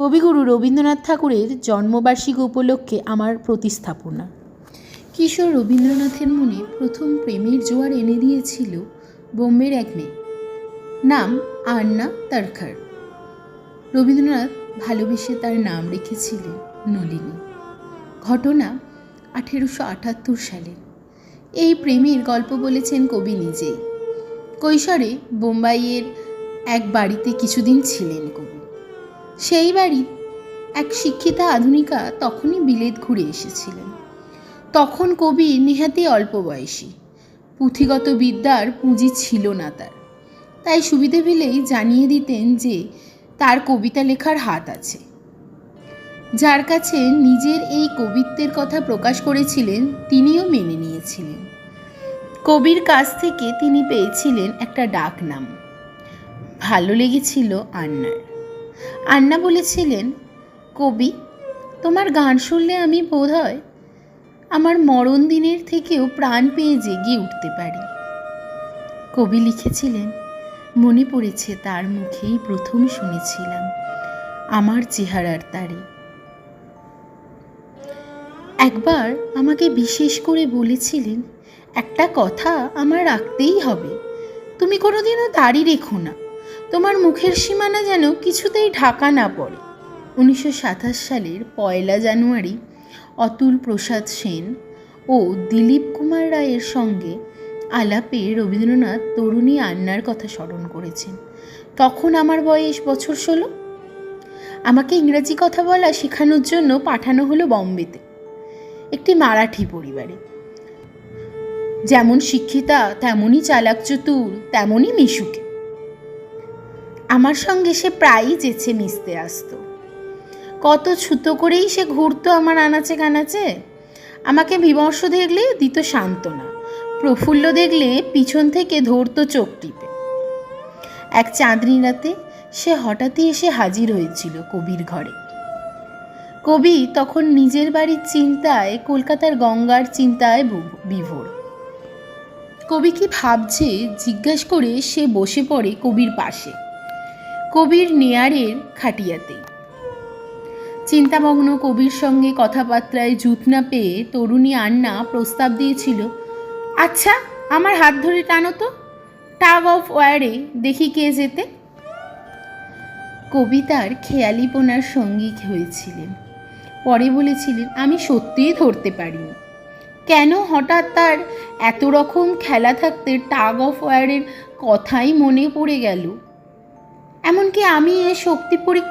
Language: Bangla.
কবিগুরু রবীন্দ্রনাথ ঠাকুরের জন্মবার্ষিকী উপলক্ষে আমার প্রতিস্থাপনা। কিশোর রবীন্দ্রনাথের মনে প্রথম প্রেমের জোয়ার এনে দিয়েছিল বোম্বের এক মেয়ে, নাম আন্না তারখার। রবীন্দ্রনাথ ভালোবেসে তার নাম রেখেছিলেন নলিনী। ঘটনা 1878 সালে। এই প্রেমের গল্প বলেছেন কবি নিজেই। কৈশোরে বোম্বাইয়ের এক বাড়িতে কিছুদিন ছিলেন কবি। সেই বাড়ি এক শিক্ষিতা আধুনিকা তখনই বিলেত ঘুরে এসেছিলেন। তখন কবি নেহাতি অল্প বয়সী, পুঁথিগত বিদ্যার পুঁজি ছিল না তার। তাই সুবিধে পেলেই জানিয়ে দিতেন যে তার কবিতা লেখার হাত আছে। যার কাছে নিজের এই কবিত্বের কথা প্রকাশ করেছিলেন তিনিও মেনে নিয়েছিলেন। কবির কাছ থেকে তিনি পেয়েছিলেন একটা ডাক নাম। ভালো লেগেছিল আন্নার। আন্না বলেছিলেন, কবি, তোমার গান শুনলে আমি বোধ হয় আমার মরণ দিনের থেকেও প্রাণ পেয়ে জেগে উঠতে পারি। কবি লিখেছিলেন, মনে পড়েছে তার মুখেই প্রথম শুনেছিলাম আমার চেহারার তারে। একবার আমাকে বিশেষ করে বলেছিলেন, একটা কথা আমার রাখতেই হবে, তুমি কোনোদিনও দাড়ি রেখো না, তোমার মুখের সীমানা যেন কিছুতেই ঢাকা না পড়ে। 1927 সালের 1 জানুয়ারি অতুল প্রসাদ সেন ও দিলীপ কুমার রায়ের সঙ্গে আলাপে রবীন্দ্রনাথ তরুণী আন্নার কথা স্মরণ করেছেন। তখন আমার বয়স বছর 16। আমাকে ইংরাজি কথা বলা শেখানোর জন্য পাঠানো হলো বম্বেতে একটি মারাঠি পরিবারে। যেমন শিক্ষিতা তেমনই চালাক চতুর, তেমনই মিশুকে। আমার সঙ্গে সে প্রায়ই যেচে মিশতে আসতো। কত ছুতো করেই সে ঘুরতো আমার আনাচে কানাচে। আমাকে বিমর্ষ দেখলে দিত সান্ত্বনা, প্রফুল্ল দেখলে পিছন থেকে ধরতো চোখ টিপে। এক চাঁদনি রাতে সে হঠাৎই এসে হাজির হয়েছিল কবির ঘরে। কবি তখন নিজের বাড়ির চিন্তায়, কলকাতার গঙ্গার চিন্তায় বিভোর। কবি কি ভাবছে জিজ্ঞাসা করে সে বসে পড়ে কবির পাশে, কবির নেয়ারের খাটিয়াতে। চিন্তামগ্ন কবির সঙ্গে কথাবার্তায় জুত না পেয়ে তরুণী আন্না প্রস্তাব দিয়েছিল, আচ্ছা আমার হাত ধরে টানো তো, টাগ অফ ওয়ারে দেখি কে যেতে। কবি তার খেয়ালিপনার সঙ্গী হয়েছিলেন। পরে বলেছিলেন, আমি সত্যিই ধরতে পারিনি। কেন হঠাৎ তার এত রকম খেলা থাকতে টাগ অফ ওয়ারের কথাই মনে পড়ে গেল। এমনকি আমি এ শক্তি পরীক্ষা